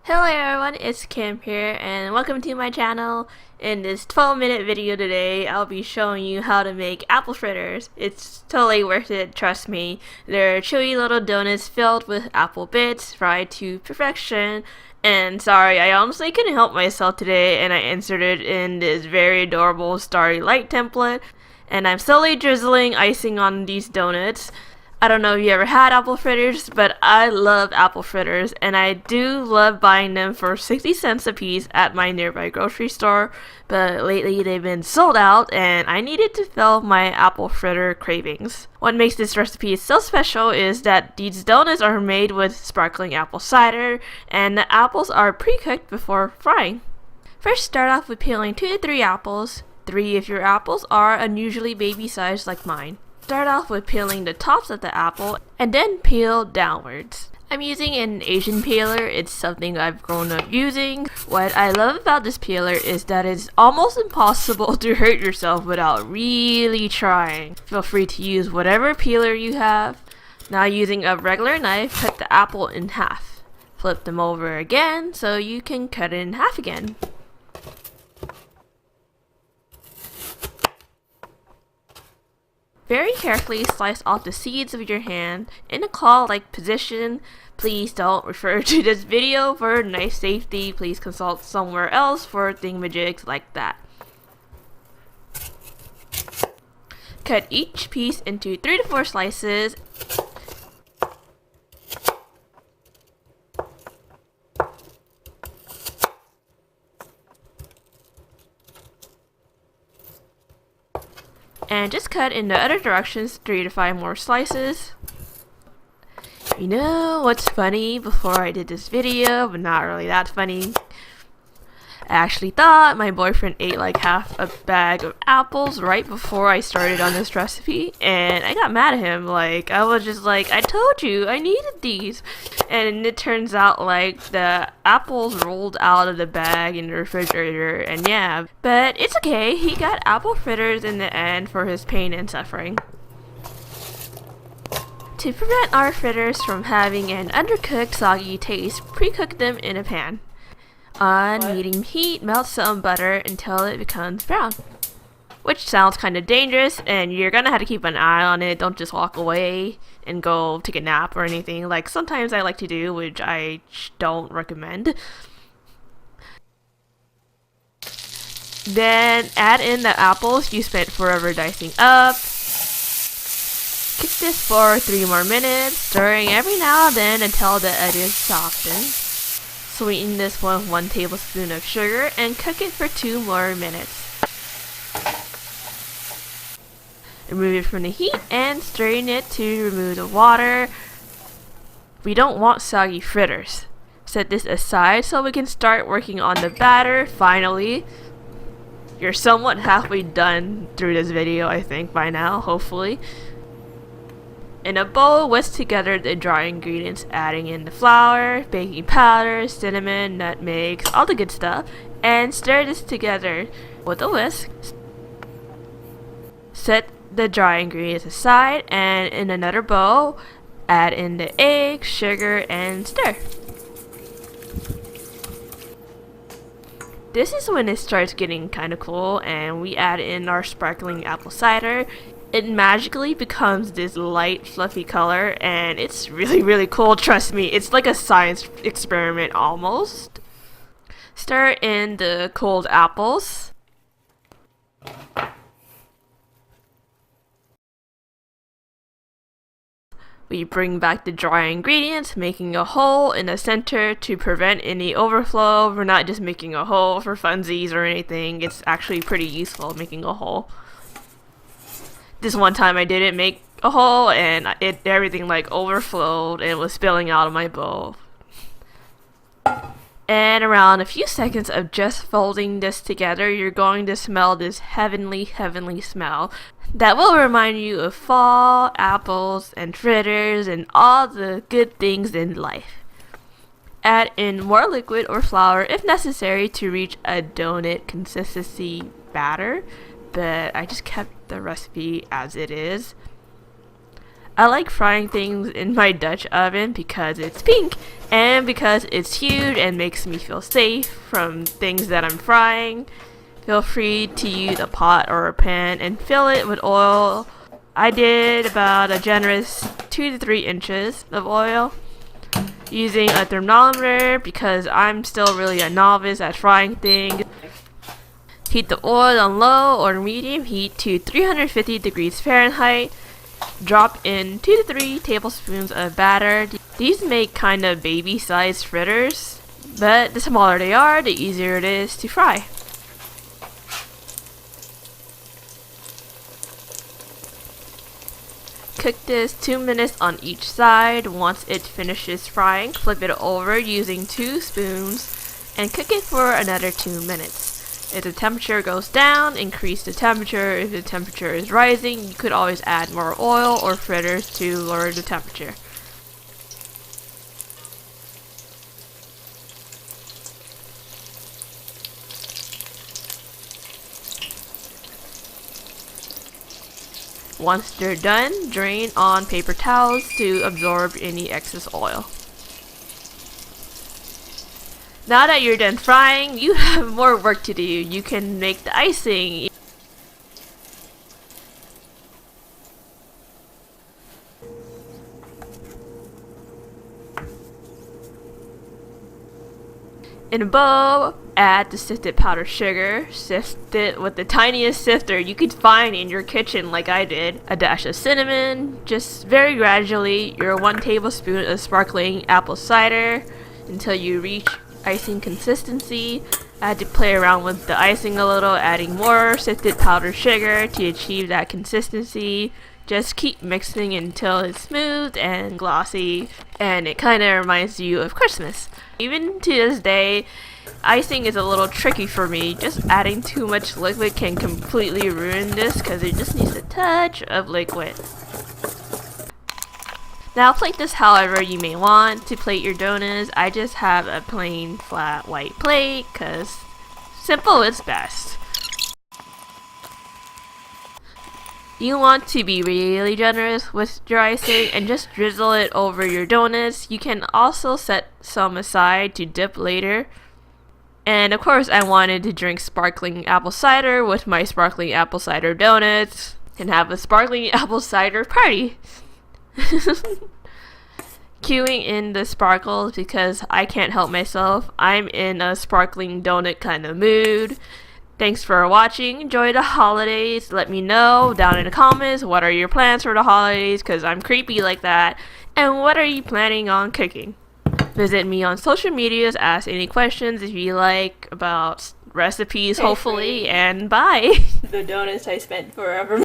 Hello everyone, it's Kim here and welcome to my channel. In this 12-minute video today, I'll be showing you how to make apple fritters. It's totally worth it, trust me. They're chewy little donuts filled with apple bits, fried to perfection. And sorry, I honestly couldn't help myself today and I inserted in this very adorable starry light template. And I'm slowly drizzling icing on these donuts. I don't know if you ever had apple fritters, but I love apple fritters, and I do love buying them for 60 cents a piece at my nearby grocery store, but lately they've been sold out, and I needed to fill my apple fritter cravings. What makes this recipe so special is that these donuts are made with sparkling apple cider, and the apples are pre-cooked before frying. First, start off with peeling 2 to 3 apples, 3 if your apples are unusually baby sized like mine. Start off with peeling the tops of the apple and then peel downwards. I'm using an Asian peeler. It's something I've grown up using. What I love about this peeler is that it's almost impossible to hurt yourself without really trying. Feel free to use whatever peeler you have. Now using a regular knife, cut the apple in half. Flip them over again so you can cut it in half again. Very carefully slice off the seeds of your hand in a claw-like position. Please don't refer to this video for knife safety. Please consult somewhere else for thingamajigs like that. Cut each piece into 3 to 4 slices. And just cut in the other directions 3 to 5 more slices. You know what's funny? Before I did this video, but not really that funny, I actually thought my boyfriend ate like half a bag of apples right before I started on this recipe, and I got mad at him. Like, I was just like, I told you I needed these. And it turns out like the apples rolled out of the bag in the refrigerator, and yeah, but it's okay. He got apple fritters in the end for his pain and suffering. To prevent our fritters from having an undercooked, soggy taste, pre-cook them in a pan. On medium heat, melt some butter until it becomes brown. Which sounds kind of dangerous, and you're gonna have to keep an eye on it. Don't just walk away and go take a nap or anything like sometimes I like to do, which I don't recommend. Then add in the apples you spent forever dicing up. Cook this for 3 more minutes, stirring every now and then until the edges soften. Sweeten this with 1 tablespoon of sugar and cook it for 2 more minutes. Remove it from the heat and strain it to remove the water. We don't want soggy fritters. Set this aside so we can start working on the batter. Finally, you're somewhat halfway done through this video, I think, by now, hopefully. In a bowl, whisk together the dry ingredients, adding in the flour, baking powder, cinnamon, nutmegs, all the good stuff, and stir this together with a whisk. Set the dry ingredients aside, and in another bowl, add in the egg, sugar, and stir. This is when it starts getting kind of cool, and we add in our sparkling apple cider. It magically becomes this light, fluffy color, and it's really cool, trust me. It's like a science experiment almost. Stir in the cold apples. We bring back the dry ingredients, making a hole in the center to prevent any overflow. We're not just making a hole for funsies or anything. It's actually pretty useful making a hole. This one time I didn't make a hole and everything like overflowed and was spilling out of my bowl. And around a few seconds of just folding this together, you're going to smell this heavenly smell that will remind you of fall, apples, and fritters, and all the good things in life. Add in more liquid or flour if necessary to reach a donut consistency batter, but I just kept the recipe as it is. I like frying things in my Dutch oven because it's pink and because it's huge and makes me feel safe from things that I'm frying. Feel free to use a pot or a pan and fill it with oil. I did about a generous 2 to 3 inches of oil using a thermometer because I'm still really a novice at frying things. Heat the oil on low or medium heat to 350 degrees Fahrenheit. Drop in 2 to 3 tablespoons of batter. These make kind of baby-sized fritters, but the smaller they are, the easier it is to fry. Cook this 2 minutes on each side. Once it finishes frying, flip it over using 2 spoons and cook it for another 2 minutes. If the temperature goes down, increase the temperature. If the temperature is rising, you could always add more oil or fritters to lower the temperature. Once they're done, drain on paper towels to absorb any excess oil. Now that you're done frying, you have more work to do. You can make the icing. In a bowl, add the sifted powdered sugar. Sift it with the tiniest sifter you could find in your kitchen like I did. A dash of cinnamon. Just very gradually, your 1 tablespoon of sparkling apple cider until you reach icing consistency. I had to play around with the icing a little, adding more sifted powdered sugar to achieve that consistency. Just keep mixing until it's smooth and glossy, and it kind of reminds you of Christmas. Even to this day, icing is a little tricky for me. Just adding too much liquid can completely ruin this because it just needs a touch of liquid. Now plate this however you may want to plate your donuts. I just have a plain flat white plate because simple is best. You want to be really generous with your icing and just drizzle it over your donuts. You can also set some aside to dip later. And of course I wanted to drink sparkling apple cider with my sparkling apple cider donuts and have a sparkling apple cider party. Queuing in the sparkles because I can't help myself. I'm in a sparkling donut kind of mood. Thanks for watching. Enjoy the holidays. Let me know down in the comments what are your plans for the holidays because I'm creepy like that. And what are you planning on cooking? Visit me on social medias. Ask any questions if you like about recipes, hopefully. And bye. The donuts I spent forever